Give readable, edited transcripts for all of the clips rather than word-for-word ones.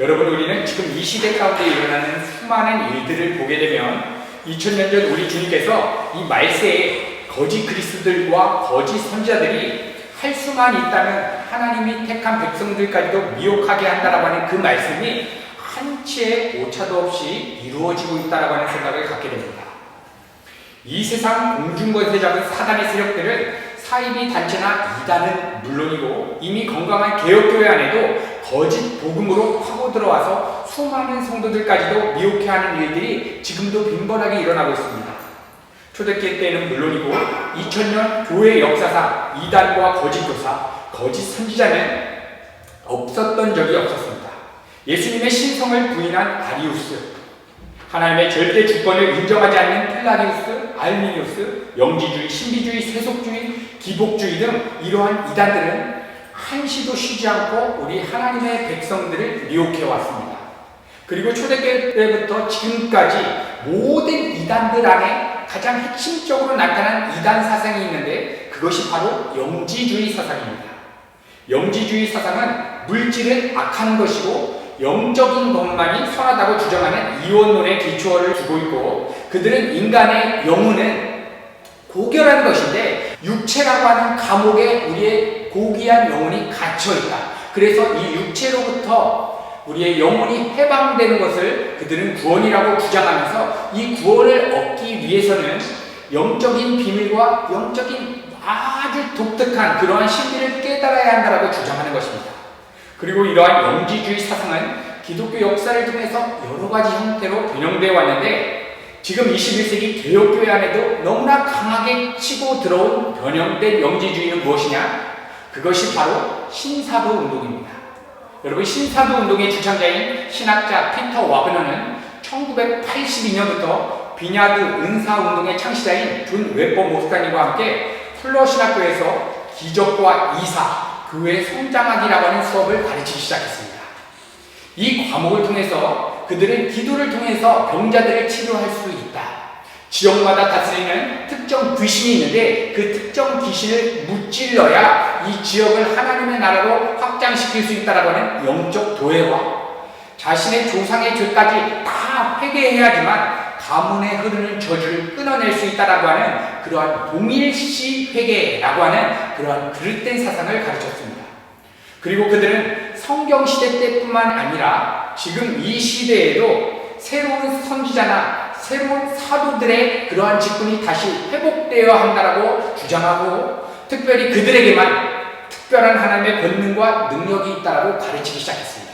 여러분, 우리는 지금 이 시대 가운데 일어나는 수많은 일들을 보게 되면 2000년 전 우리 주님께서 이 말세에 거짓 그리스도들과 거짓 선지자들이 할 수만 있다면 하나님이 택한 백성들까지도 미혹하게 한다라고 하는 그 말씀이 한치의 오차도 없이 이루어지고 있다라고 하는 생각을 갖게 됩니다. 이 세상 공중권세 잡은 사단의 세력들은 사이비 단체나 이단은 물론이고 이미 건강한 개혁교회 안에도 거짓 복음으로 파고 들어와서 수많은 성도들까지도 미혹해 하는 일들이 지금도 빈번하게 일어나고 있습니다. 초대교회 때는 물론이고 2000년 교회 역사상 이단과 거짓 교사, 거짓 선지자는 없었던 적이 없었습니다. 예수님의 신성을 부인한 아리우스, 하나님의 절대 주권을 인정하지 않는 플라디우스, 알미니우스, 영지주의, 신비주의, 세속주의, 기복주의 등 이러한 이단들은 한시도 쉬지 않고 우리 하나님의 백성들을 미혹해 왔습니다. 그리고 초대교회 때부터 지금까지 모든 이단들 안에 가장 핵심적으로 나타난 이단 사상이 있는데 그것이 바로 영지주의 사상입니다. 영지주의 사상은 물질은 악한 것이고 영적인 것만이 선하다고 주장하는 이원론의 기초를 두고 있고, 그들은 인간의 영혼은 고결한 것인데 육체라고 하는 감옥에 우리의 고귀한 영혼이 갇혀있다. 그래서 이 육체로부터 우리의 영혼이 해방되는 것을 그들은 구원이라고 주장하면서 이 구원을 얻기 위해서는 영적인 비밀과 영적인 아주 독특한 그러한 신비를 깨달아야 한다고 주장하는 것입니다. 그리고 이러한 영지주의 사상은 기독교 역사를 통해서 여러 가지 형태로 변형되어 왔는데 지금 21세기 개혁교회 안에도 너무나 강하게 치고 들어온 변형된 영지주의는 무엇이냐? 그것이 바로 신사도 운동입니다. 여러분, 신사도 운동의 주창자인 신학자 피터 와그너는 1982년부터 비냐드 은사운동의 창시자인 존 웨버 목사님과 함께 플러 신학교에서 기적과 이사, 교회 성장학이라고 하는 수업을 가르치기 시작했습니다. 이 과목을 통해서 그들은 기도를 통해서 병자들을 치료할 수 있다. 지역마다 다스리는 특정 귀신이 있는데 그 특정 귀신을 무찔러야 이 지역을 하나님의 나라로 확장시킬 수 있다라고 하는 영적 도회와 자신의 조상의 죄까지 다 회개해야지만 가문에 흐르는 저주를 끊어낼 수 있다라고 하는 그러한 동일시 회개라고 하는 그러한 그릇된 사상을 가르쳤습니다. 그리고 그들은 성경시대 때뿐만 아니라 지금 이 시대에도 새로운 선지자나 새로운 사도들의 그러한 직분이 다시 회복되어야 한다라고 주장하고 특별히 그들에게만 특별한 하나님의 권능과 능력이 있다라고 가르치기 시작했습니다.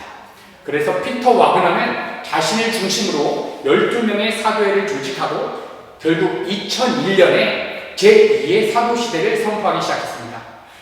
그래서 피터 와그너는 자신을 중심으로 12명의 사도회를 조직하고 결국 2001년에 제2의 사도시대를 선포하기 시작했습니다.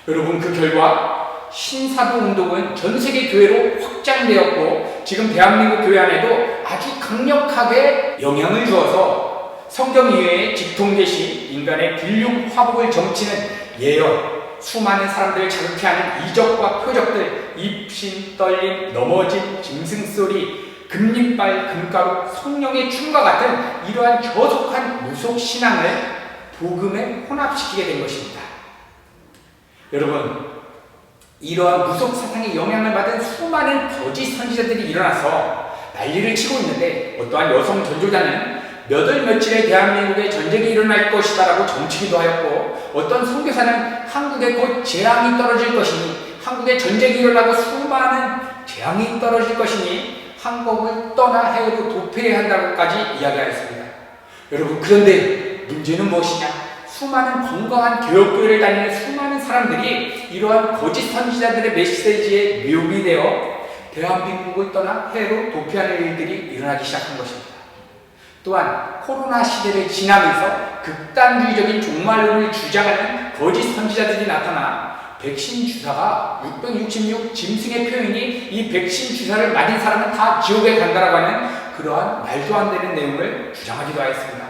여러분, 그 결과 신사도 운동은 전 세계 교회로 확장되었고 지금 대한민국 교회 안에도 아주 강력하게 영향을 주어서 성경 이외의 직통계시, 인간의 길흉 화복을 점치는 예언, 수많은 사람들을 자극해 하는 이적과 표적들, 입신, 떨림, 넘어짐, 짐승소리, 금리빨, 금가루, 성령의 춤과 같은 이러한 저속한 무속신앙을 복음에 혼합시키게 된 것입니다. 여러분, 이러한 무속사상의 영향을 받은 수많은 거짓 선지자들이 일어나서 난리를 치고 있는데 어떠한 여성 전조자는 몇 월 며칠에 대한민국에 전쟁이 일어날 것이다 라고 점치기도 하였고 어떤 선교사는 한국에 곧 재앙이 떨어질 것이니 한국에 전쟁이 일어나고 수많은 재앙이 떨어질 것이니 한국을 떠나 해외로 도피해야 한다고까지 이야기하였습니다. 여러분, 그런데 문제는 무엇이냐? 수많은 건강한 교역교회를 다니는 수많은 사람들이 이러한 거짓 선지자들의 메시지에 미혹이 되어 대한민국을 떠나 해외로 도피하는 일들이 일어나기 시작한 것입니다. 또한 코로나 시대를 지나면서 극단주의적인 종말론을 주장하는 거짓 선지자들이 나타나 백신 주사가 666 짐승의 표현이 이 백신 주사를 맞은 사람은 다 지옥에 간다라고 하는 그러한 말도 안 되는 내용을 주장하기도 하였습니다.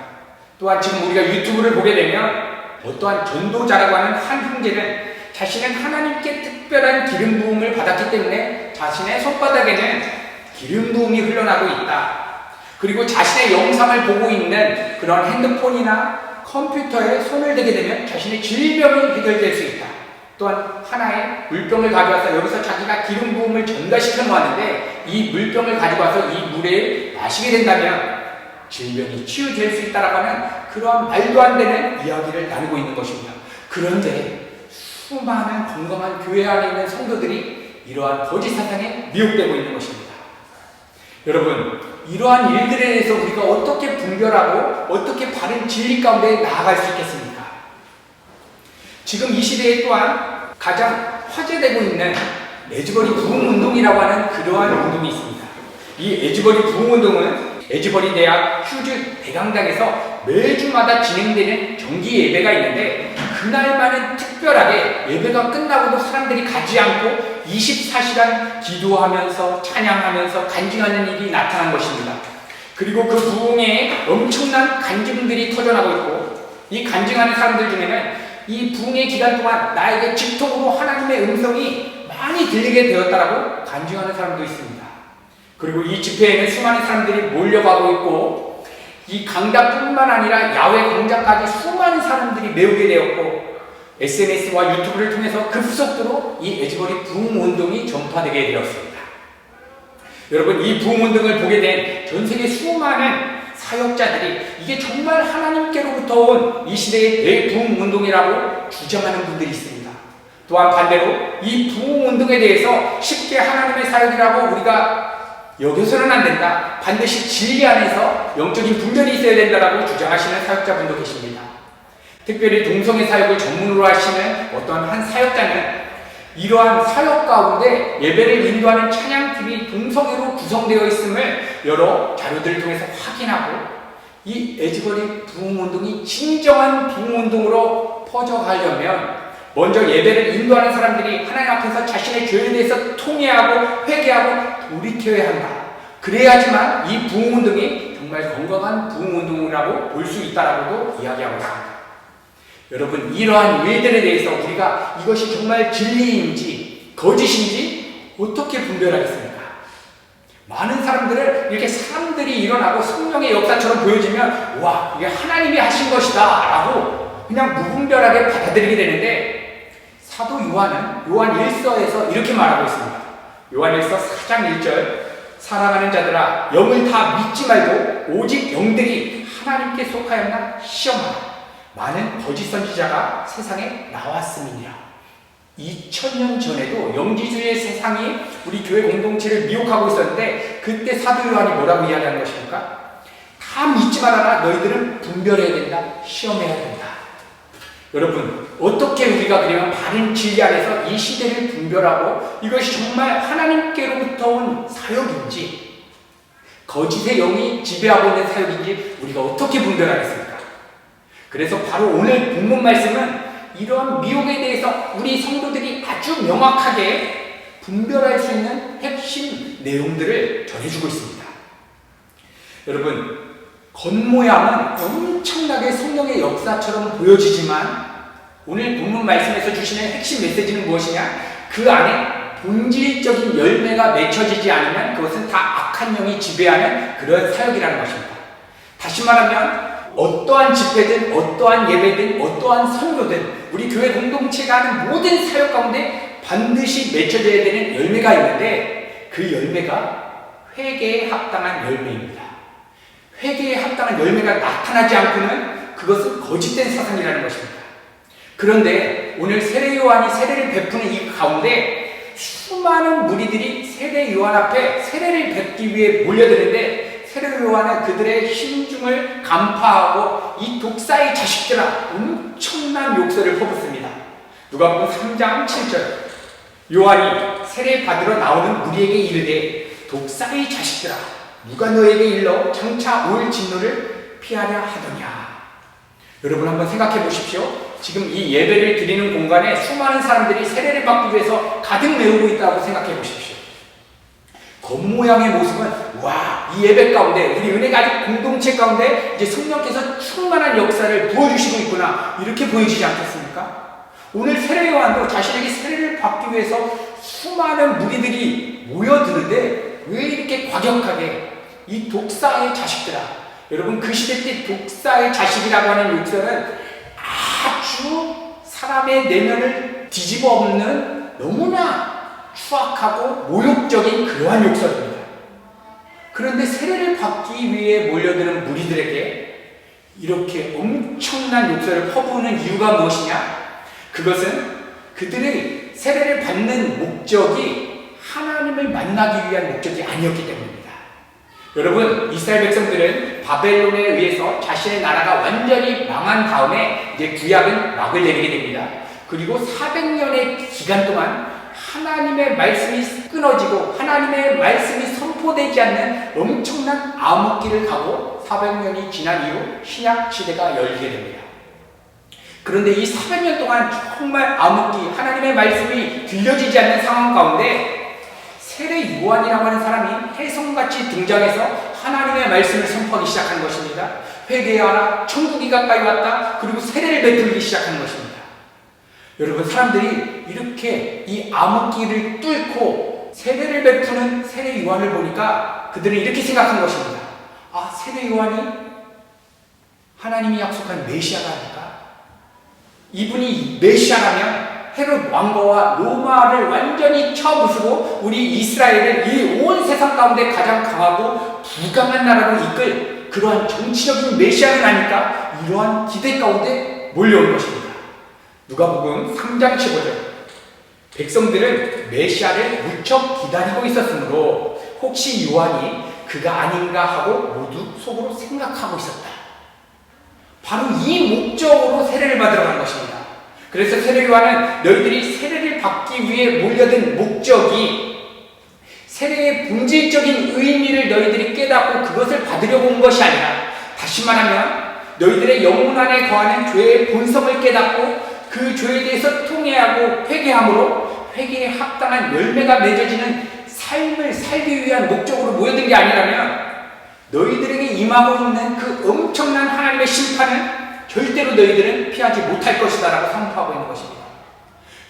또한 지금 우리가 유튜브를 보게 되면 어떠한 전도자라고 하는 한 형제는 자신은 하나님께 특별한 기름 부음을 받았기 때문에 자신의 손바닥에는 기름 부음이 흘러나고 있다. 그리고 자신의 영상을 보고 있는 그런 핸드폰이나 컴퓨터에 손을 대게 되면 자신의 질병이 해결될 수 있다. 또한 하나의 물병을 가져와서 여기서 자기가 기름 부음을 전가시켜 놓았는데 이 물병을 가지고 와서 이 물에 마시게 된다면 질병이 치유될 수 있다라고 하는 그러한 말도 안 되는 이야기를 나누고 있는 것입니다. 그런데 수많은 건강한 교회 안에 있는 성도들이 이러한 거짓 사상에 미혹되고 있는 것입니다. 여러분, 이러한 일들에 대해서 우리가 어떻게 분별하고 어떻게 바른 진리 가운데 나아갈 수 있겠습니까? 지금 이 시대에 또한 가장 화제되고 있는 에즈버리 부흥운동이라고 하는 그러한 운동이 있습니다. 이 에즈버리 부흥운동은 에즈버리 대학 휴즈 대강당에서 매주마다 진행되는 정기 예배가 있는데, 그날만은 특별하게 예배가 끝나고도 사람들이 가지 않고 24시간 기도하면서 찬양하면서 간증하는 일이 나타난 것입니다. 그리고 그 부흥에 엄청난 간증들이 터져나고 있고, 이 간증하는 사람들 중에는 이 부흥의 기간 동안 나에게 직통으로 하나님의 음성이 많이 들리게 되었다라고 간증하는 사람도 있습니다. 그리고 이 집회에는 수많은 사람들이 몰려가고 있고, 이 강당뿐만 아니라 야외 광장까지 수많은 사람들이 메우게 되었고, SNS와 유튜브를 통해서 급속도로 이 에즈버리 부흥운동이 전파되게 되었습니다. 여러분, 이 부흥운동을 보게 된 전 세계 수많은 사역자들이 이게 정말 하나님께로부터 온 이 시대의 대부흥운동이라고 주장하는 분들이 있습니다. 또한 반대로 이 부흥운동에 대해서 쉽게 하나님의 사역이라고 우리가 여겨서는 안 된다, 반드시 진리 안에서 영적인 분별이 있어야 된다라고 주장하시는 사역자분도 계십니다. 특별히 동성애 사역을 전문으로 하시는 어떤 한 사역자는 이러한 사역 가운데 예배를 인도하는 찬양팀이 동성애로 구성되어 있음을 여러 자료들을 통해서 확인하고, 이 에즈버리 부흥운동이 진정한 부흥운동으로 퍼져가려면 먼저 예배를 인도하는 사람들이 하나님 앞에서 자신의 죄에 대해서 통회하고 회개하고 돌이켜야 한다. 그래야지만 이 부흥운동이 정말 건강한 부흥운동이라고 볼 수 있다라고도 이야기하고 있습니다. 여러분, 이러한 일들에 대해서 우리가 이것이 정말 진리인지 거짓인지 어떻게 분별하겠습니까? 많은 사람들을 이렇게 사람들이 일어나고 성령의 역사처럼 보여지면 와, 이게 하나님이 하신 것이다 라고 그냥 무분별하게 받아들이게 되는데, 사도 요한은 요한 1서에서 이렇게 말하고 있습니다. 요한 1서 4장 1절, 사랑하는 자들아, 영을 다 믿지 말고 오직 영들이 하나님께 속하였나 시험하라. 많은 거짓 선지자가 세상에 나왔음이니라. 2000년 전에도 영지주의 세상이 우리 교회 공동체를 미혹하고 있었는데, 그때 사도 요한이 뭐라고 이야기하는 것입니까? 다 믿지 말아라. 너희들은 분별해야 된다. 시험해야 된다. 여러분, 어떻게 우리가 그러면 바른 진리 안에서 이 시대를 분별하고 이것이 정말 하나님께로부터 온 사역인지 거짓의 영이 지배하고 있는 사역인지 우리가 어떻게 분별하겠습니까? 그래서 바로 오늘 본문 말씀은 이러한 미혹에 대해서 우리 성도들이 아주 명확하게 분별할 수 있는 핵심 내용들을 전해주고 있습니다. 여러분, 겉모양은 엄청나게 성령의 역사처럼 보여지지만 오늘 본문 말씀에서 주시는 핵심 메시지는 무엇이냐? 그 안에 본질적인 열매가 맺혀지지 않으면 그것은 다 악한 영이 지배하는 그런 사역이라는 것입니다. 다시 말하면 어떠한 집회든 어떠한 예배든 어떠한 선교든 우리 교회 공동체가 하는 모든 사역 가운데 반드시 맺혀져야 되는 열매가 있는데, 그 열매가 회개에 합당한 열매입니다. 회개에 합당한 열매가 나타나지 않고는 그것은 거짓된 사상이라는 것입니다. 그런데 오늘 세례 요한이 세례를 베푸는 이 가운데 수많은 무리들이 세례 요한 앞에 세례를 뵙기 위해 몰려드는데, 세례 요한은 그들의 심중을 간파하고 이 독사의 자식들아 엄청난 욕설을 퍼붓습니다. 누가복음 3장 7절, 요한이 세례 받으러 나오는 무리에게 이르되 독사의 자식들아, 누가 너에게 일러 장차 올 진노를 피하려 하더냐. 여러분, 한번 생각해 보십시오. 지금 이 예배를 드리는 공간에 수많은 사람들이 세례를 받기 위해서 가득 메우고 있다고 생각해 보십시오. 겉모양의 모습은 와, 이 예배 가운데 우리 은혜 가족 공동체 가운데 이제 성령께서 충만한 역사를 부어주시고 있구나, 이렇게 보여지지 않겠습니까? 오늘 세례 요한도 자신에게 세례를 받기 위해서 수많은 무리들이 모여드는데 왜 이렇게 과격하게 이 독사의 자식들아, 여러분, 그 시대 때 독사의 자식이라고 하는 욕설은 아주 사람의 내면을 뒤집어 엎는 너무나 추악하고 모욕적인 그러한 욕설입니다. 그런데 세례를 받기 위해 몰려드는 무리들에게 이렇게 엄청난 욕설을 퍼부는 이유가 무엇이냐? 그것은 그들의 세례를 받는 목적이 하나님을 만나기 위한 목적이 아니었기 때문입니다. 여러분, 이스라엘 백성들은 바벨론에 의해서 자신의 나라가 완전히 망한 다음에 이제 구약은 막을 내리게 됩니다. 그리고 400년의 기간 동안 하나님의 말씀이 끊어지고 하나님의 말씀이 선포되지 않는 엄청난 암흑기를 가고 400년이 지난 이후 신약 시대가 열리게 됩니다. 그런데 이 400년 동안 정말 암흑기, 하나님의 말씀이 들려지지 않는 상황 가운데 세례 요한이라고 하는 사람이 혜성같이 등장해서 하나님의 말씀을 선포하기 시작한 것입니다. 회개하라, 천국이 가까이 왔다, 그리고 세례를 베풀기 시작한 것입니다. 여러분, 사람들이 이렇게 이 암흑기를 뚫고 세례를 베푸는 세례 요한을 보니까 그들은 이렇게 생각한 것입니다. 아, 세례 요한이 하나님이 약속한 메시아가 아닐까? 이분이 메시아라면 헤롯 왕거와 로마를 완전히 쳐부수고 우리 이스라엘을 이 온 세상 가운데 가장 강하고 부강한 나라로 이끌 그러한 정치적인 메시아는 아닐까? 이러한 기대 가운데 몰려온 것입니다. 누가복음 3장 15절. 백성들은 메시아를 무척 기다리고 있었으므로 혹시 요한이 그가 아닌가 하고 모두 속으로 생각하고 있었다. 바로 이 목적으로 세례를 받으러 간 것입니다. 그래서 세례 요한은 너희들이 세례를 받기 위해 몰려든 목적이 세례의 본질적인 의미를 너희들이 깨닫고 그것을 받으려고 온 것이 아니라, 다시 말하면 너희들의 영혼 안에 거하는 죄의 본성을 깨닫고 그 죄에 대해서 통회하고 회개함으로 회개에 합당한 열매가 맺어지는 삶을 살기 위한 목적으로 모여든 게 아니라면 너희들에게 임하고 있는 그 엄청난 하나님의 심판은 절대로 너희들은 피하지 못할 것이다 라고 선포하고 있는 것입니다.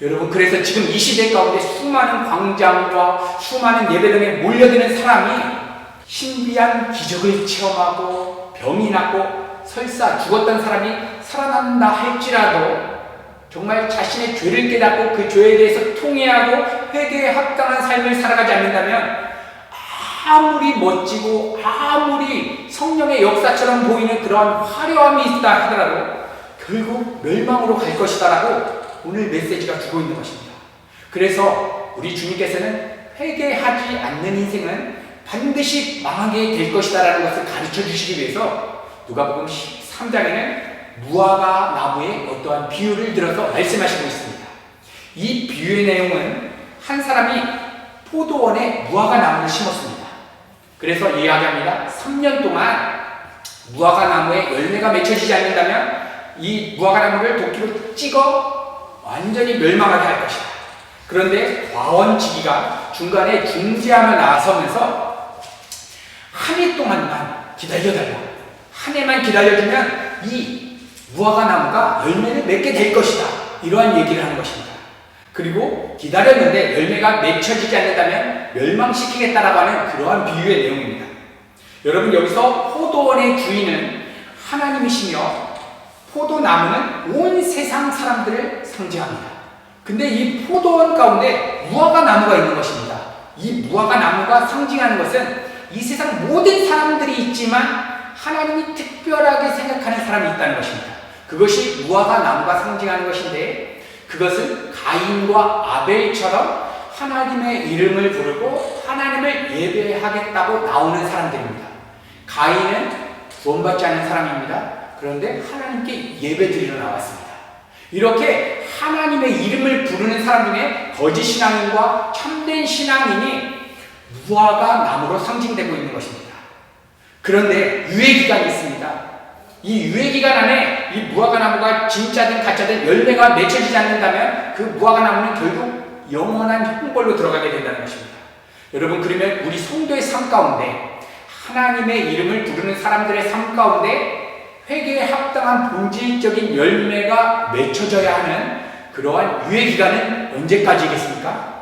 여러분, 그래서 지금 이 시대 가운데 수많은 광장과 수많은 예배당에 몰려드는 사람이 신비한 기적을 체험하고 병이 낫고 설사 죽었던 사람이 살아난다 할지라도 정말 자신의 죄를 깨닫고 그 죄에 대해서 통회하고 회개에 합당한 삶을 살아가지 않는다면 아무리 멋지고 아무리 성령의 역사처럼 보이는 그러한 화려함이 있다 하더라도 결국 멸망으로 갈 것이다 라고 오늘 메시지가 주고 있는 것입니다. 그래서 우리 주님께서는 회개하지 않는 인생은 반드시 망하게 될 것이다 라는 것을 가르쳐 주시기 위해서 누가복음 13장에는 무화과 나무의 어떠한 비유를 들어서 말씀하시고 있습니다. 이 비유의 내용은 한 사람이 포도원에 무화과 나무를 심었습니다. 그래서 이야기합니다. 3년 동안 무화과 나무에 열매가 맺혀지지 않는다면 이 무화과 나무를 도끼로 찍어 완전히 멸망하게 할 것이다. 그런데 과원지기가 중간에 중재하며 나서면서 한 해 동안만 기다려달라. 한 해만 기다려주면 이 무화과 나무가 열매를 맺게 될 것이다. 이러한 얘기를 하는 것입니다. 그리고 기다렸는데 열매가 맺혀지지 않는다면 멸망시키겠다라고 하는 그러한 비유의 내용입니다. 여러분, 여기서 포도원의 주인은 하나님이시며 포도나무는 온 세상 사람들을 상징합니다. 근데 이 포도원 가운데 무화과 나무가 있는 것입니다. 이 무화과 나무가 상징하는 것은 이 세상 모든 사람들이 있지만 하나님이 특별하게 생각하는 사람이 있다는 것입니다. 그것이 무화과 나무가 상징하는 것인데 그것은 가인과 아벨처럼 하나님의 이름을 부르고 하나님을 예배하겠다고 나오는 사람들입니다. 가인은 구원받지 않은 사람입니다. 그런데 하나님께 예배드리러 나왔습니다. 이렇게 하나님의 이름을 부르는 사람 중에 거짓 신앙인과 참된 신앙인이 무화과 나무로 상징되고 있는 것입니다. 그런데 유예기간이 있습니다. 이 유예기간 안에 이 무화과 나무가 진짜든 가짜든 열매가 맺혀지지 않는다면 그 무화과 나무는 결국 영원한 형벌로 들어가게 된다는 것입니다. 여러분, 그러면 우리 성도의 삶 가운데 하나님의 이름을 부르는 사람들의 삶 가운데 회개에 합당한 본질적인 열매가 맺혀져야 하는 그러한 유예기간은 언제까지겠습니까?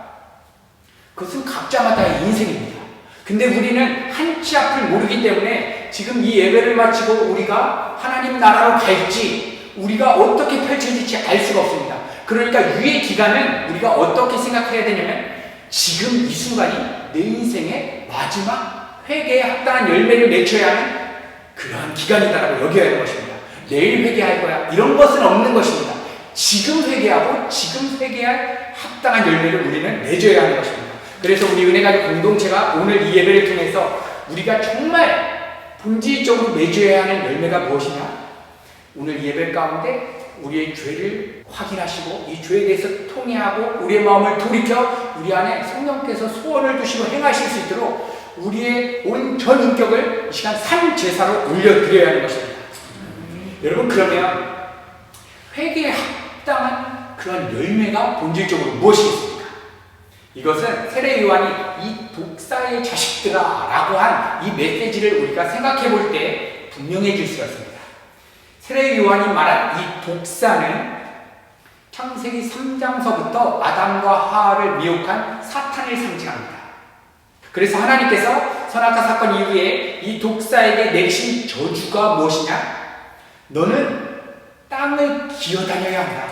그것은 각자마다의 인생입니다. 근데 우리는 한치 앞을 모르기 때문에 지금 이 예배를 마치고 우리가 하나님 나라로 갈지 우리가 어떻게 펼쳐질지 알 수가 없습니다. 그러니까 유예 기간은 우리가 어떻게 생각해야 되냐면 지금 이 순간이 내 인생의 마지막 회개에 합당한 열매를 맺혀야 하는 그러한 기간이다라고 여겨야 하는 것입니다. 내일 회개할 거야 이런 것은 없는 것입니다. 지금 회개하고 지금 회개할 합당한 열매를 우리는 맺어야 하는 것입니다. 그래서 우리 은혜가족 공동체가 오늘 이 예배를 통해서 우리가 정말 본질적으로 맺어야 하는 열매가 무엇이냐? 오늘 예배 가운데 우리의 죄를 확인하시고 이 죄에 대해서 통회하고 우리의 마음을 돌이켜 우리 안에 성령께서 소원을 두시고 행하실 수 있도록 우리의 온 전 인격을 이 시간 산 제사로 올려드려야 하는 것입니다. 여러분, 그러면 회개에 합당한 그런 열매가 본질적으로 무엇이겠습니까? 이것은 세례 요한이 이 독사의 자식들아 라고 한 이 메시지를 우리가 생각해 볼 때 분명해질 수가 있습니다. 세례 요한이 말한 이 독사는 창세기 3장서부터 아담과 하와를 미혹한 사탄을 상징합니다. 그래서 하나님께서 선악과 사건 이후에 이 독사에게 내리신 저주가 무엇이냐? 너는 땅을 기어다녀야 한다.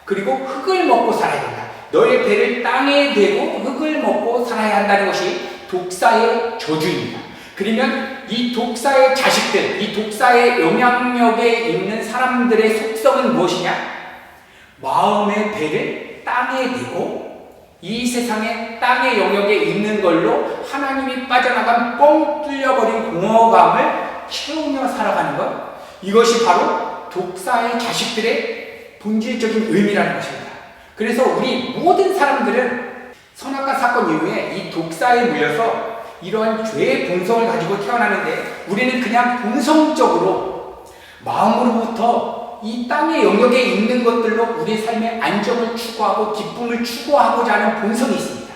그리고 흙을 먹고 살아야 된다. 너의 배를 땅에 대고 흙을 먹고 살아야 한다는 것이 독사의 저주입니다. 그러면 이 독사의 자식들, 이 독사의 영향력에 있는 사람들의 속성은 무엇이냐? 마음의 배를 땅에 대고 이 세상의 땅의 영역에 있는 걸로 하나님이 빠져나간 뻥 뚫려버린 공허감을 채우며 살아가는 것, 이것이 바로 독사의 자식들의 본질적인 의미라는 것입니다. 그래서 우리 모든 사람들은 선악과 사건 이후에 이 독사에 물려서 이러한 죄의 본성을 가지고 태어나는데 우리는 그냥 본성적으로 마음으로부터 이 땅의 영역에 있는 것들로 우리 삶의 안정을 추구하고 기쁨을 추구하고자 하는 본성이 있습니다.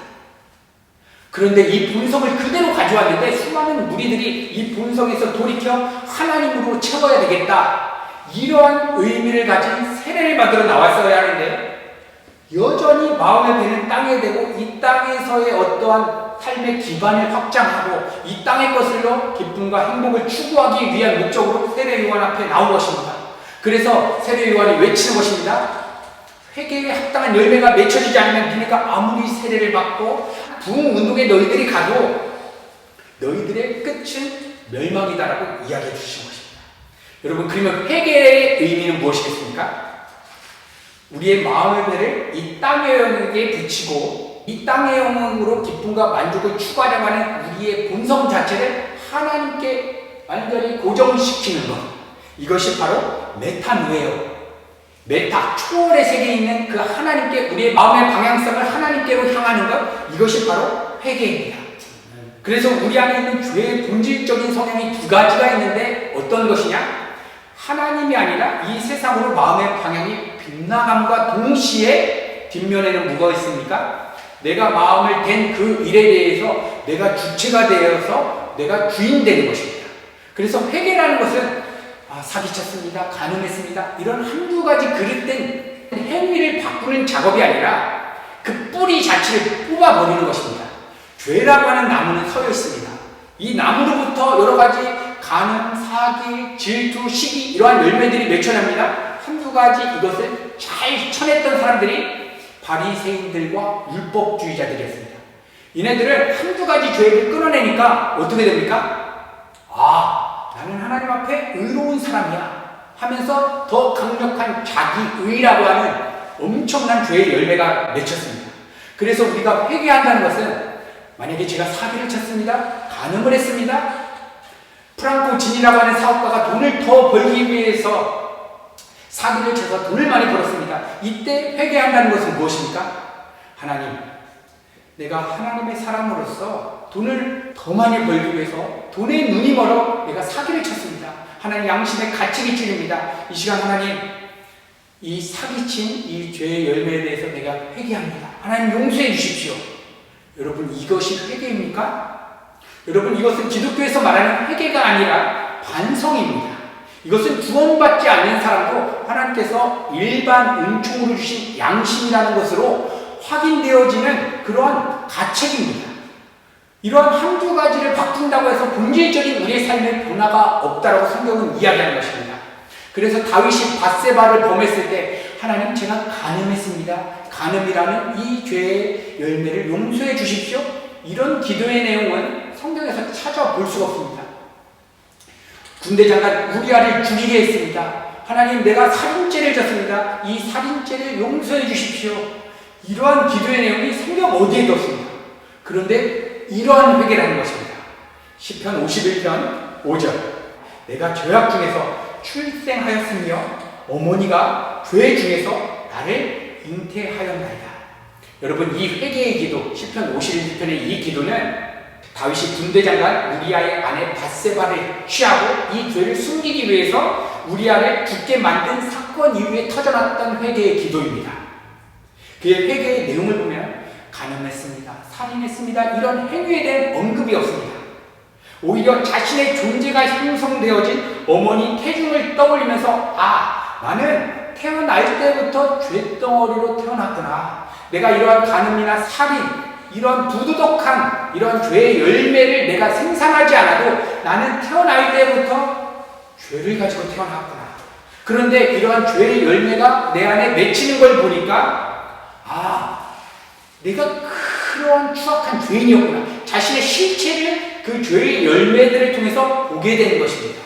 그런데 이 본성을 그대로 가져왔는데 수많은 무리들이 이 본성에서 돌이켜 하나님으로 채워야 되겠다, 이러한 의미를 가진 세례를 받으러 나왔어야 하는데 여전히 마음의 배는 땅에 대고 이 땅에서의 어떠한 삶의 기반을 확장하고 이 땅의 것으로 기쁨과 행복을 추구하기 위한 목적으로 세례 요한 앞에 나온 것입니다. 그래서 세례 요한이 외치는 것입니다. 회개에 합당한 열매가 맺혀지지 않으면 너희가 아무리 세례를 받고 부흥운동에 너희들이 가도 너희들의 끝은 멸망이다라고 이야기해 주신 것입니다. 여러분, 그러면 회개의 의미는 무엇이겠습니까? 우리의 마음의 배를 이 땅의 영역에 붙이고 이 땅의 영역으로 기쁨과 만족을 추구하려고 하는 우리의 본성 자체를 하나님께 완전히 고정시키는 것, 이것이 바로 메타노예요. 메타, 초월의 세계에 있는 그 하나님께 우리의 마음의 방향성을 하나님께로 향하는 것, 이것이 바로 회개입니다. 그래서 우리 안에 있는 죄의 본질적인 성향이 두 가지가 있는데 어떤 것이냐? 하나님이 아니라 이 세상으로 마음의 방향이 빗나감과 동시에 뒷면에는 뭐가 있습니까? 내가 마음을 댄 그 일에 대해서 내가 주체가 되어서 내가 주인 되는 것입니다. 그래서 회개라는 것은 사기쳤습니다, 가늠했습니다, 이런 한두 가지 그릇된 행위를 바꾸는 작업이 아니라 그 뿌리 자체를 뽑아버리는 것입니다. 죄라고 하는 나무는 서여 있습니다. 이 나무로부터 여러 가지 간음, 사기, 질투, 시기, 이러한 열매들이 맺혀납니다. 한두 가지 이것을 잘 쳐냈던 사람들이 바리새인들과 율법주의자들이었습니다. 이네들은 한두 가지 죄를 끊어내니까 어떻게 됩니까? 나는 하나님 앞에 의로운 사람이야 하면서 더 강력한 자기의라고 하는 엄청난 죄의 열매가 맺혔습니다. 그래서 우리가 회개한다는 것은, 만약에 제가 사기를 쳤습니다, 간음을 했습니다, 프랑코 진이라고 하는 사업가가 돈을 더 벌기 위해서 사기를 쳐서 돈을 많이 벌었습니다. 이때 회개한다는 것은 무엇입니까? 하나님, 내가 하나님의 사람으로서 돈을 더 많이 벌기 위해서 돈에 눈이 멀어 내가 사기를 쳤습니다. 하나님, 양심의 가책이 찔립니다. 이 시간 하나님, 이 사기친 이 죄의 열매에 대해서 내가 회개합니다. 하나님, 용서해 주십시오. 여러분, 이것이 회개입니까? 여러분, 이것은 기독교에서 말하는 회개가 아니라 반성입니다. 이것은 구원받지 않는 사람도 하나님께서 일반 은총으로 주신 양심이라는 것으로 확인되어지는 그러한 가책입니다. 이러한 한두 가지를 바꾼다고 해서 본질적인 우리의 삶에 변화가 없다라고 성경은 이야기하는 것입니다. 그래서 다윗이 밧세바를 범했을 때 하나님, 제가 간음했습니다. 간음이라는 이 죄의 열매를 용서해 주십시오. 이런 기도의 내용은 성경에서 찾아볼 수가 없습니다. 군대 장관 우리아를 죽이게 했습니다. 하나님, 내가 살인죄를 졌습니다. 이 살인죄를 용서해 주십시오. 이러한 기도의 내용이 성경 어디에도 없습니다. 그런데 이러한 회개라는 것입니다. 시편 51편 5절, 내가 죄악 중에서 출생하였으며 어머니가 죄 중에서 나를 잉태하였나이다. 여러분, 이 회개의 기도, 시편 51편의 이 기도는 다윗이 군대장관 우리아의 아내 밧세바를 취하고 이 죄를 숨기기 위해서 우리아를 죽게 만든 사건 이후에 터져났던 회개의 기도입니다. 그의 회개의 내용을 보면 간음했습니다, 살인했습니다, 이런 행위에 대한 언급이 없습니다. 오히려 자신의 존재가 형성되어진 어머니 태중을 떠올리면서, 나는 태어날 때부터 죄덩어리로 태어났구나. 내가 이러한 간음이나 살인, 이런 부도덕한 이런 죄의 열매를 내가 생산하지 않아도 나는 태어날 때부터 죄를 가지고 태어났구나. 그런데 이러한 죄의 열매가 내 안에 맺히는 걸 보니까 내가 그러한 추악한 죄인이었구나. 자신의 실체를 그 죄의 열매들을 통해서 보게 되는 것입니다.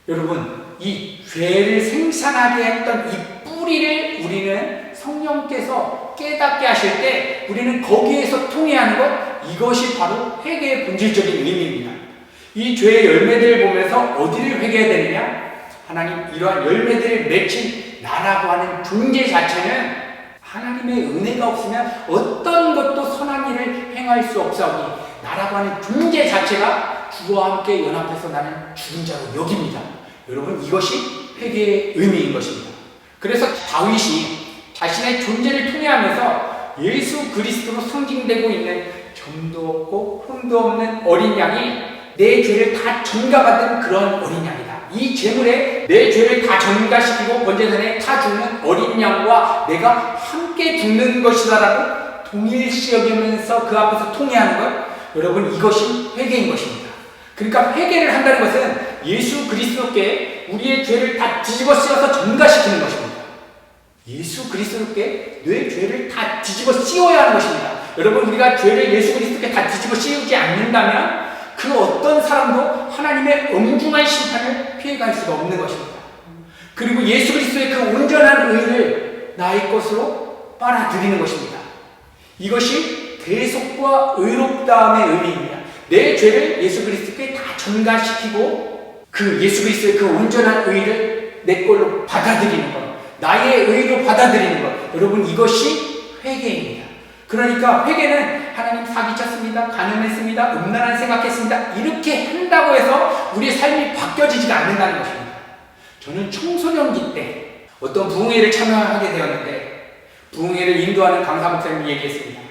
여러분, 이 죄를 생산하게 했던 이 뿌리를 우리는 성령께서 깨닫게 하실 때 우리는 거기에서 통해하는 것, 이것이 바로 회개의 본질적인 의미입니다. 이 죄의 열매들을 보면서 어디를 회개해야 되느냐? 하나님, 이러한 열매들을 맺힌 나라고 하는 존재 자체는 하나님의 은혜가 없으면 어떤 것도 선한 일을 행할 수 없사오니 나라고 하는 존재 자체가 주와 함께 연합해서 나는 죽은 자로 여깁니다. 여러분, 이것이 회개의 의미인 것입니다. 그래서 다윗이 자신의 존재를 통해하면서 예수 그리스도로 상징되고 있는 점도 없고 흠도 없는 어린 양이 내 죄를 다 전가받은 그런 어린 양이다. 이 제물에 내 죄를 다 전가시키고 번제단에 타 죽는 어린 양과 내가 함께 죽는 것이다라고 동일시 여기면서 그 앞에서 통회하는 것, 여러분, 이것이 회개인 것입니다. 그러니까 회개를 한다는 것은 예수 그리스도께 우리의 죄를 다 뒤집어 씌워서 전가시키는 것입니다. 예수 그리스도께 내 죄를 다 뒤집어 씌워야 하는 것입니다. 여러분, 우리가 죄를 예수 그리스도께 다 뒤집어 씌우지 않는다면 그 어떤 사람도 하나님의 엄중한 심판을 피해갈 수가 없는 것입니다. 그리고 예수 그리스도의 그 온전한 의를 나의 것으로 빨아들이는 것입니다. 이것이 대속과 의롭다함의 의미입니다. 내 죄를 예수 그리스도께 다 전가시키고 그 예수 그리스도의 그 온전한 의를 내 걸로 받아들이는 것, 나의 의로 받아들이는 것, 여러분, 이것이 회개입니다. 그러니까 회개는 하나님 사기쳤습니다, 가늠했습니다, 음란한 생각했습니다, 이렇게 한다고 해서 우리의 삶이 바뀌어지지가 않는다는 것입니다. 저는 청소년기 때 어떤 부흥회를 참여하게 되었는데 부흥회를 인도하는 강사 목사님이 얘기했습니다.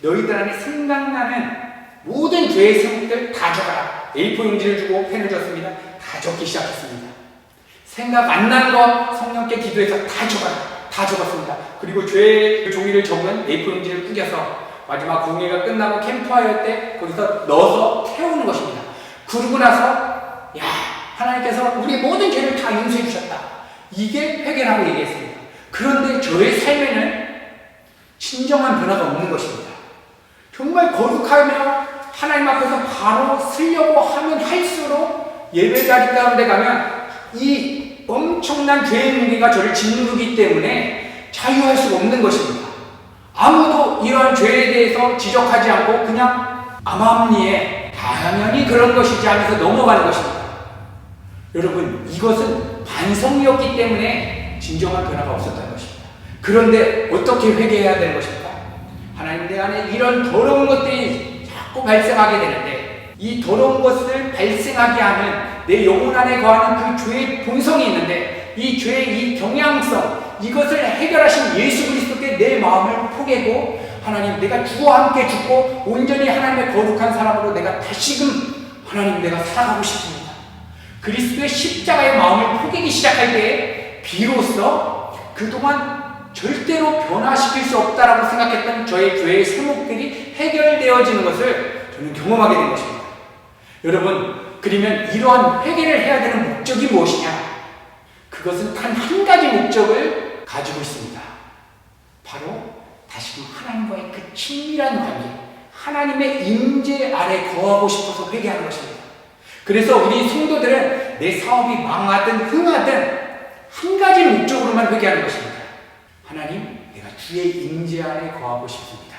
너희들 안에 생각나는 모든 죄의 제목들 다 적어라. A4 용지를 주고 펜을 줬습니다. 다 적기 시작했습니다. 생각 안 나는 거 성령께 기도해서 다 적어라. 다 적었습니다. 그리고 죄의 종이를 적은 A4 용지를 꾸겨서 마지막 부흥회가 끝나고 캠프파이어 때 거기서 넣어서 태우는 것입니다. 그러고 나서 하나님께서 우리의 모든 죄를 다 용서해 주셨다. 이게 회개라고 얘기했습니다. 그런데 저의 삶에는 진정한 변화가 없는 것입니다. 정말 거룩하며 하나님 앞에서 바로 쓰려고 하면 할수록 예배 자리 가운데 가면 이 엄청난 죄의 무게가 저를 짓누르기 때문에 자유할 수가 없는 것입니다. 아무도 이러한 죄에 대해서 지적하지 않고 그냥 암암리에 당연히 그런 것이지 하면서 넘어가는 것입니다. 여러분, 이것은 반성이었기 때문에 진정한 변화가 없었다는 것입니다. 그런데 어떻게 회개해야 되는 것입니까? 하나님, 내 안에 이런 더러운 것들이 자꾸 발생하게 되는데 이 더러운 것을 발생하게 하는 내 영혼 안에 거하는 그 죄의 본성이 있는데 이 죄의 이 경향성, 이것을 해결하신 예수 그리스도께 내 마음을 포개고 하나님, 내가 주와 함께 죽고 온전히 하나님의 거룩한 사람으로 내가 다시금 하나님, 내가 살아가고 싶습니다. 그리스도의 십자가의 마음을 포개기 시작할 때에 비로소 그동안 절대로 변화시킬 수 없다라고 생각했던 저의 죄의 세목들이 해결되어지는 것을 저는 경험하게 된 것입니다. 여러분, 그러면 이러한 회개를 해야 되는 목적이 무엇이냐? 그것은 단 한 가지 목적을 가지고 있습니다. 바로 다시금 하나님과의 그 친밀한 관계, 하나님의 임재 아래 거하고 싶어서 회개하는 것입니다. 그래서 우리 성도들은 내 사업이 망하든 흥하든 한 가지 목적으로만 회개하는 것입니다. 하나님, 내가 주의 임재 아래 거하고 싶습니다.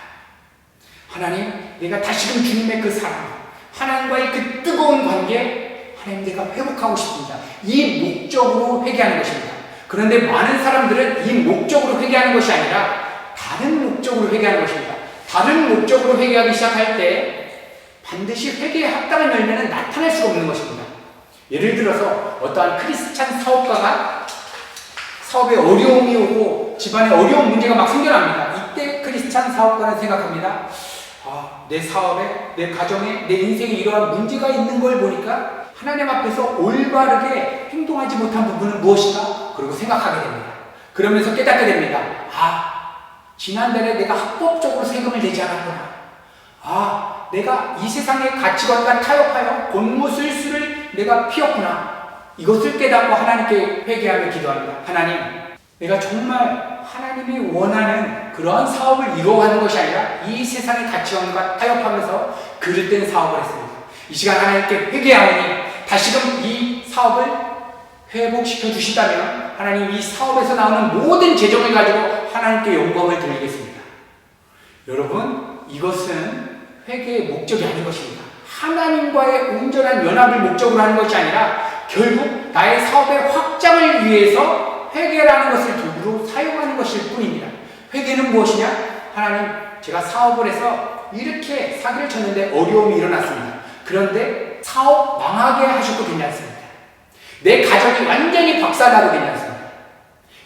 하나님, 내가 다시금 주님의 그 사랑, 하나님과의 그 뜨거운 관계, 하나님, 내가 회복하고 싶습니다. 이 목적으로 회개하는 것입니다. 그런데 많은 사람들은 이 목적으로 회개하는 것이 아니라 다른 목적으로 회개하는 것입니다. 다른 목적으로 회개하기 시작할 때 반드시 회개에 합당한 열매는 나타날 수가 없는 것입니다. 예를 들어서 어떠한 크리스찬 사업가가 사업에 어려움이 오고 집안에 어려운 문제가 막 생겨납니다. 이때 크리스찬 사업가는 생각합니다. 내 사업에, 내 가정에, 내 인생에 이러한 문제가 있는 걸 보니까 하나님 앞에서 올바르게 행동하지 못한 부분은 무엇인가? 그리고 생각하게 됩니다. 그러면서 깨닫게 됩니다. 지난달에 내가 합법적으로 세금을 내지 않았구나. 내가 이 세상의 가치관과 타협하여 곤무술수를 내가 피웠구나. 이것을 깨닫고 하나님께 회개하며 기도합니다. 하나님, 내가 정말 하나님이 원하는 그러한 사업을 이루어가는 것이 아니라 이 세상의 가치관과 타협하면서 그릇된 사업을 했습니다. 이 시간 하나님께 회개하오니 다시금 이 사업을 회복시켜 주신다면 하나님, 이 사업에서 나오는 모든 재정을 가지고 하나님께 영광을 돌리겠습니다. 여러분, 이것은 회개의 목적이 아닌 것입니다. 하나님과의 온전한 연합을 목적으로 하는 것이 아니라 결국 나의 사업의 확장을 위해서 회개라는 것을 도구로 사용하는 것일 뿐입니다. 회개는 무엇이냐? 하나님, 제가 사업을 해서 이렇게 사기를 쳤는데 어려움이 일어났습니다. 그런데 사업 망하게 하셔도 괜찮습니다. 내 가정이 완전히 박살나도 괜찮습니다.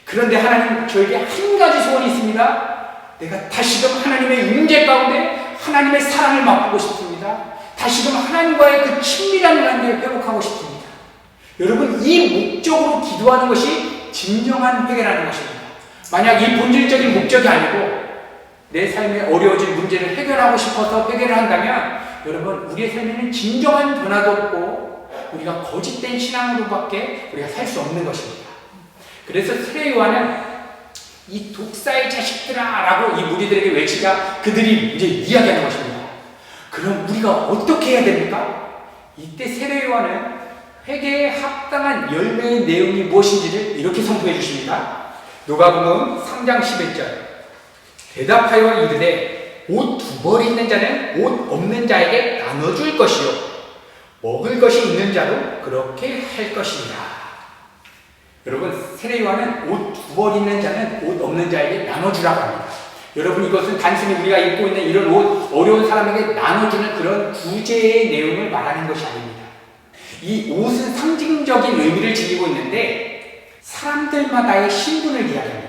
그런데 하나님, 저에게 한 가지 소원이 있습니다. 내가 다시금 하나님의 임재 가운데 하나님의 사랑을 맛보고 싶습니다. 다시금 하나님과의 그 친밀한 관계를 회복하고 싶습니다. 여러분, 이 목적으로 기도하는 것이 진정한 회개라는 것입니다. 만약 이 본질적인 목적이 아니고 내 삶에 어려워진 문제를 해결하고 싶어서 회개를 한다면 여러분, 우리의 삶에는 진정한 변화도 없고 우리가 거짓된 신앙으로밖에 우리가 살 수 없는 것입니다. 그래서 세례 요한은 이 독사의 자식들아 라고 이 무리들에게 외치자 그들이 이제 이야기하는 것입니다. 그럼 우리가 어떻게 해야 됩니까? 이때 세례 요한은 회개에 합당한 열매의 내용이 무엇인지를 이렇게 선포해 주십니다. 누가복음 3장 11절, 대답하여 이르되 옷 두 벌 있는 자는 옷 없는 자에게 나눠줄 것이요 먹을 것이 있는 자도 그렇게 할 것이니라. 여러분, 세례 요한은 옷 두 벌 있는 자는 옷 없는 자에게 나눠주라고 합니다. 여러분, 이것은 단순히 우리가 입고 있는 이런 옷, 어려운 사람에게 나눠주는 그런 구제의 내용을 말하는 것이 아닙니다. 이 옷은 상징적인 의미를 지니고 있는데 사람들마다의 신분을 이야기합니다.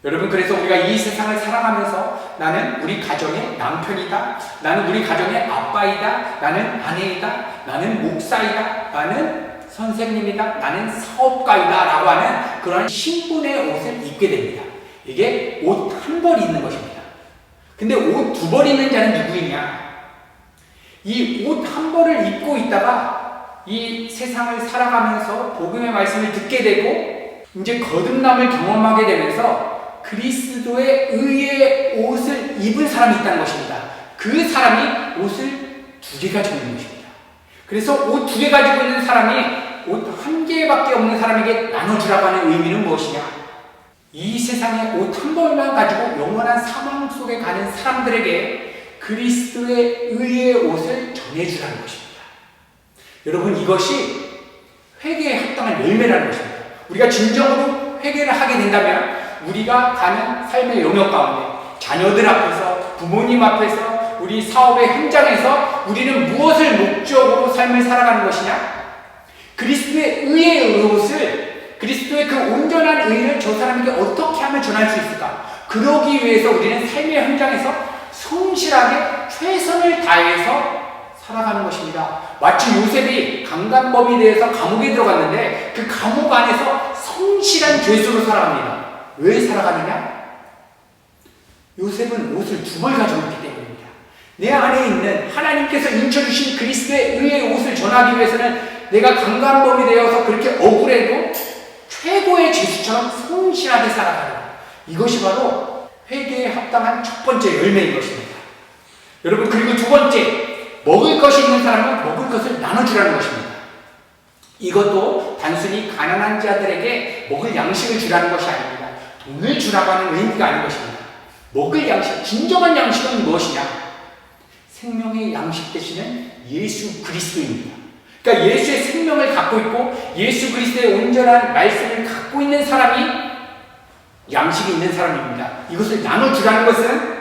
여러분, 그래서 우리가 이 세상을 살아가면서 나는 우리 가정의 남편이다, 나는 우리 가정의 아빠이다, 나는 아내이다, 나는 목사이다, 나는 선생님이다, 나는 사업가이다 라고 하는 그런 신분의 옷을 입게 됩니다. 이게 옷 한 벌 있는 것입니다. 근데 옷 두 벌 있는 자는 누구이냐? 이 옷 한 벌을 입고 있다가 이 세상을 살아가면서 복음의 말씀을 듣게 되고 이제 거듭남을 경험하게 되면서 그리스도의 의의 옷을 입은 사람이 있다는 것입니다. 그 사람이 옷을 두 개 가지고 있는 것입니다. 그래서 옷 두 개 가지고 있는 사람이 옷 한 개밖에 없는 사람에게 나눠주라고 하는 의미는 무엇이냐? 이 세상에 옷 한 벌만 가지고 영원한 사망 속에 가는 사람들에게 그리스도의 의의 옷을 전해주라는 것입니다. 여러분, 이것이 회개에 합당한 열매라는 것입니다. 우리가 진정으로 회개를 하게 된다면 우리가 가는 삶의 영역 가운데 자녀들 앞에서, 부모님 앞에서, 우리 사업의 현장에서 우리는 무엇을 목적으로 삶을 살아가는 것이냐? 그리스도의 의의 옷을, 그리스도의 그 온전한 의를 저 사람에게 어떻게 하면 전할 수 있을까? 그러기 위해서 우리는 삶의 현장에서 성실하게 최선을 다해서 살아가는 것입니다. 마치 요셉이 강간범에 대해서 감옥에 들어갔는데 그 감옥 안에서 성실한 죄수로 살아갑니다. 왜 살아가느냐? 요셉은 옷을 두 벌 가지고 있기 때문입니다. 내 안에 있는 하나님께서 인쳐주신 그리스도의 의의 옷을 전하기 위해서는 내가 강간범이 되어서 그렇게 억울해도 최고의 죄수처럼 성실하게 살아가는, 이것이 바로 회개에 합당한 첫 번째 열매인 것입니다. 여러분, 그리고 두 번째, 먹을 것이 있는 사람은 먹을 것을 나눠주라는 것입니다. 이것도 단순히 가난한 자들에게 먹을 양식을 주라는 것이 아닙니다. 돈을 주라고 하는 의미가 아닌 것입니다. 먹을 양식, 진정한 양식은 무엇이냐? 생명의 양식 되시는 예수 그리스도입니다. 그러니까 예수의 생명을 갖고 있고 예수 그리스도의 온전한 말씀을 갖고 있는 사람이 양식이 있는 사람입니다. 이것을 나눠주라는 것은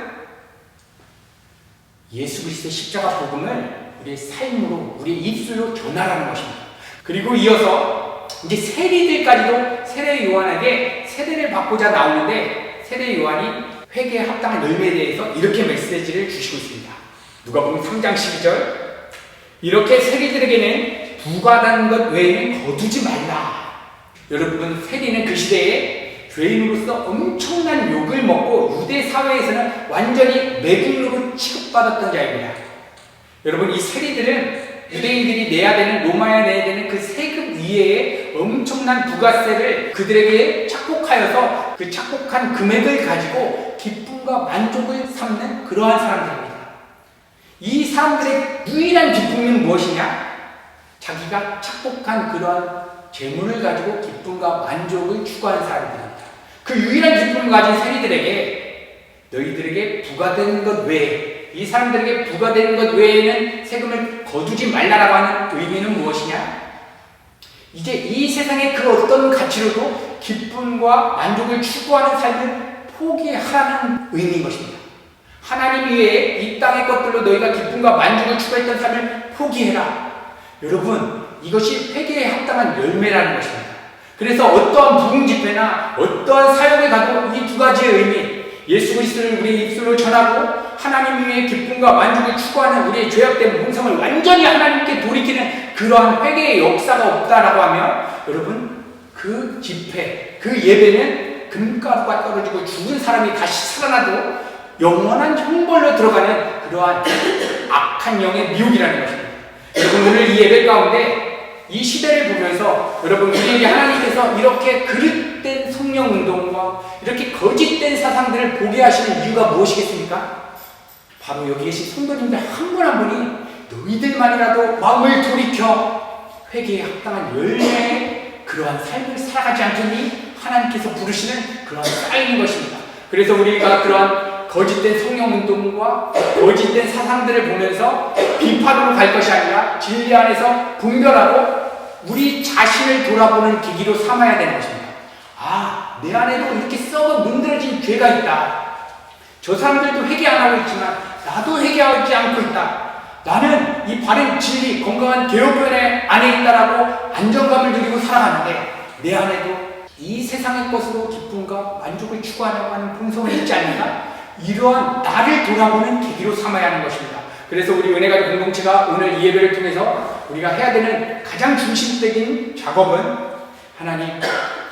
예수 그리스도의 십자가 복음을 우리의 삶으로, 우리의 입술로 전하라는 것입니다. 그리고 이어서 이제 세리들까지도 세례 요한에게 세례를 받고자 나오는데, 세례 요한이 회개에 합당한 열매에 대해서 이렇게 메시지를 주시고 있습니다. 누가복음 3장 12절, 이렇게 세리들에게는 부과된 것 외에는 거두지 말라. 여러분, 세리는 그 시대에 죄인으로서 엄청난 욕을 먹고 유대 사회에서는 완전히 매국노로 취급받았던 자입니다. 여러분, 이 세리들은 유대인들이 내야 되는, 로마에 내야 되는 그 세금 이외에 엄청난 부가세를 그들에게 착복하여서 그 착복한 금액을 가지고 기쁨과 만족을 삼는 그러한 사람들입니다. 이 사람들의 유일한 기쁨은 무엇이냐? 자기가 착복한 그러한 재물을 가지고 기쁨과 만족을 추구하는 사람들입니다. 그 유일한 기쁨을 가진 세리들에게 너희들에게 부과된 것 외에, 이 사람들에게 부과된 것 외에는 세금을 거두지 말라라고 하는 의미는 무엇이냐? 이제 이 세상의 그 어떤 가치로도 기쁨과 만족을 추구하는 삶을 포기하라는 의미인 것입니다. 하나님 위에 이 땅의 것들로 너희가 기쁨과 만족을 추구했던 삶을 포기해라. 여러분, 이것이 회개에 합당한 열매라는 것입니다. 그래서 어떠한 부흥 집회나 어떠한 사역을 가도 이 두 가지의 의미, 예수 그리스도를 우리의 입술로 전하고 하나님 위에 기쁨과 만족을 추구하는 우리의 죄악된 본성을 완전히 하나님께 돌이키는 그러한 회개의 역사가 없다라고 하면, 여러분, 그 집회, 그 예배는 금가루가 떨어지고 죽은 사람이 다시 살아나도 영원한 형벌로 들어가는 그러한 악한 영의 미혹이라는 것입니다. 여러분, 오늘 이 예배 가운데 이 시대를 보면서 여러분, 우리에게 하나님께서 이렇게 그릇된 성령 운동과 이렇게 거짓된 사상들을 보게 하시는 이유가 무엇이겠습니까? 바로 여기 계신 성도님들 한 분 한 분이 너희들만이라도 마음을 돌이켜 회개에 합당한 열매의 그러한 삶을 살아가지 않겠니? 하나님께서 부르시는 그러한 쌓이는 것입니다. 그래서 우리가 그러한 거짓된 성령운동과 거짓된 사상들을 보면서 비판으로 갈 것이 아니라 진리 안에서 분별하고 우리 자신을 돌아보는 계기로 삼아야 되는 것입니다. 아, 내 안에도 이렇게 썩어 문드러진 죄가 있다. 저 사람들도 회개 안 하고 있지만 나도 회개하지 않고 있다. 나는 이 바른 진리, 건강한 개혁변화 안에 있다라고 안정감을 누리고 살아가는데 내 안에도 이 세상의 것으로 기쁨과 만족을 추구하려고 하는 본성은 있지 않는가? 이러한 나를 돌아보는 계기로 삼아야 하는 것입니다. 그래서 우리 은혜가족 공동체가 오늘 이 예배를 통해서 우리가 해야 되는 가장 중심적인 작업은, 하나님,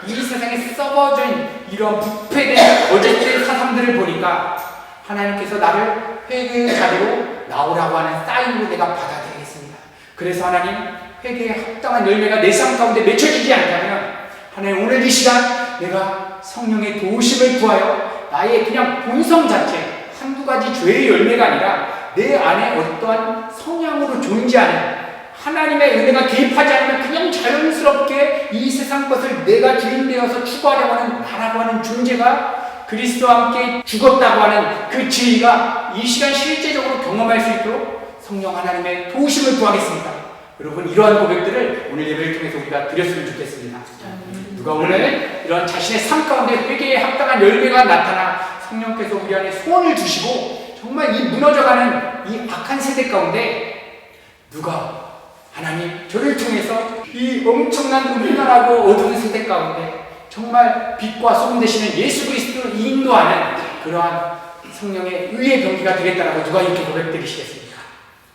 이 세상에 썩어진 이런 부패된 거짓된 사상들을 보니까 하나님께서 나를 회개의 자리로 나오라고 하는 사인으로 내가 받아들이겠습니다. 그래서 하나님, 회개에 합당한 열매가 내 삶 가운데 맺혀지지 않다면 하나님, 오늘 이 시간 내가 성령의 도우심을 구하여 나의 그냥 본성 자체, 한두 가지 죄의 열매가 아니라 내 안에 어떠한 성향으로 존재하는 하나님의 은혜가 개입하지 않으면 그냥 자연스럽게 이 세상 것을 내가 주인되어서 추구하려고 하는 나라고 하는 존재가 그리스도와 함께 죽었다고 하는 그 진리가 이 시간 실제적으로 경험할 수 있도록 성령 하나님의 도우심을 구하겠습니다. 여러분, 이러한 고백들을 오늘 예배를 통해서 우리가 드렸으면 좋겠습니다. 누가 오늘 이런 자신의 삶 가운데 회개에 합당한 열매가 나타나 성령께서 우리 안에 소원을 주시고 정말 이 무너져가는 이 악한 세대 가운데 누가 하나님, 저를 통해서 이 엄청난 음란하고 어두운 세대 가운데 정말 빛과 소금 되시는 예수 그리스도를 인도하는 그러한 성령의 의의 병기가 되겠다라고 누가 이렇게 고백드리시겠습니까?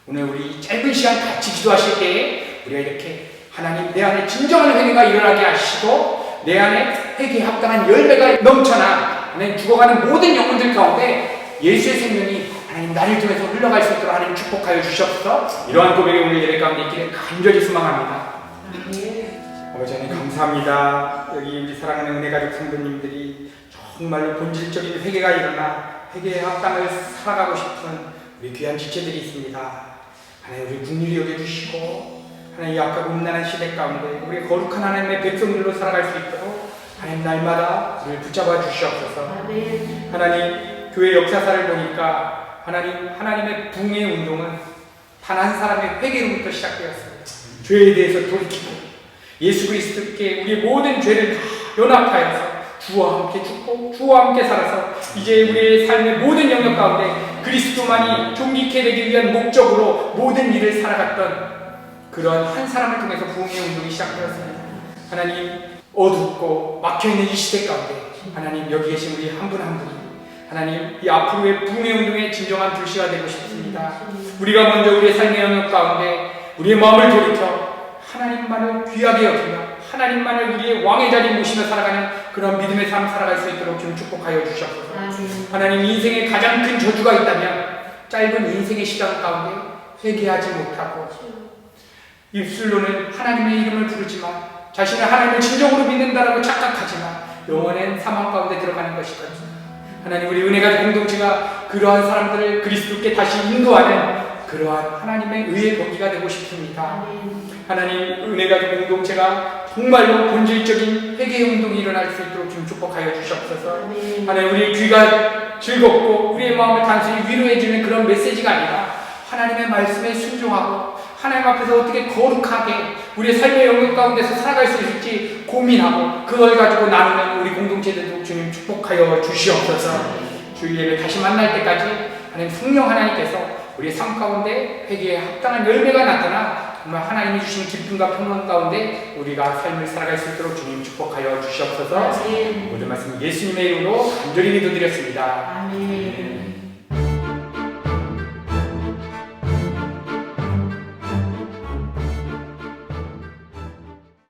오늘 우리 짧은 시간 같이 기도하실 때에 우리가 이렇게 하나님, 내 안에 진정한 회개가 일어나게 하시고 내 안에 회개에 합당한 열매가 넘쳐나 하나님, 죽어가는 모든 영혼들 가운데 예수의 생명이 하나님 나를 통해서 흘러갈 수 있도록 하나님 축복하여 주시옵소서. 이러한 고백이 오늘 예배 가운데 있기를 간절히 소망합니다. 아버지 하나님, 감사합니다. 여기 우리 사랑하는 은혜가족 성도님들이 정말로 본질적인 회개가 일어나 회개의 합당을 살아가고 싶은 우리 귀한 지체들이 있습니다. 하나님 우리 긍휼히 여겨주시고 하나님 약하고 음란한 시대 가운데 우리 거룩한 하나님의 백성들로 살아갈 수 있도록 하나님 날마다 우리를 붙잡아 주시옵소서. 하나님 교회 역사사를 보니까 하나님의 붕의 운동은 단 한 사람의 회개로부터 시작되었습니다. 죄에 대해서 돌이키고 예수 그리스도께 우리의 모든 죄를 다 연합하여서 주와 함께 죽고 주와 함께 살아서 이제 우리의 삶의 모든 영역 가운데 그리스도만이 존귀케 되기 위한 목적으로 모든 일을 살아갔던 그런 한 사람을 통해서 부흥의 운동이 시작되었습니다. 하나님 어둡고 막혀있는 이 시대 가운데 하나님 여기 계신 우리 한 분 한 분이 하나님 이 앞으로의 부흥의 운동의 진정한 불씨가 되고 싶습니다. 우리가 먼저 우리의 삶의 영역 가운데 우리의 마음을 돌이켜 하나님만을 귀하게 여기며 하나님만을 우리의 왕의 자리에 모시며 살아가는 그런 믿음의 삶 살아갈 수 있도록 좀 축복하여 주시옵소서. 하나님 인생에 가장 큰 저주가 있다면 짧은 인생의 시간 가운데 회개하지 못하고 입술로는 하나님의 이름을 부르지만 자신을 하나님을 진정으로 믿는다라고 착각하지만 영원한 사망 가운데 들어가는 것이거든요. 하나님 우리 은혜가족 공동체가 그러한 사람들을 그리스도께 다시 인도하는 그러한 하나님의 의의 병기가 되고 싶습니다. 하나님 은혜가족 공동체가 정말로 본질적인 회개의 운동이 일어날 수 있도록 좀 축복하여 주시옵소서. 하나님 우리의 귀가 즐겁고 우리의 마음을 단순히 위로해주는 그런 메시지가 아니라 하나님의 말씀에 순종하고 하나님 앞에서 어떻게 거룩하게 우리의 삶의 영역 가운데서 살아갈 수 있을지 고민하고 그걸 가지고 나누는 우리 공동체들도 주님 축복하여 주시옵소서. 주일 예배 다시 만날 때까지 하나님 성령 하나님께서 우리의 삶 가운데 회개에 합당한 열매가 나타나 정말 하나님이 주신 기쁨과 평강 가운데 우리가 삶을 살아갈 수 있도록 주님 축복하여 주시옵소서. 모든 말씀 예수님의 이름으로 간절히 기도드렸습니다. 아멘.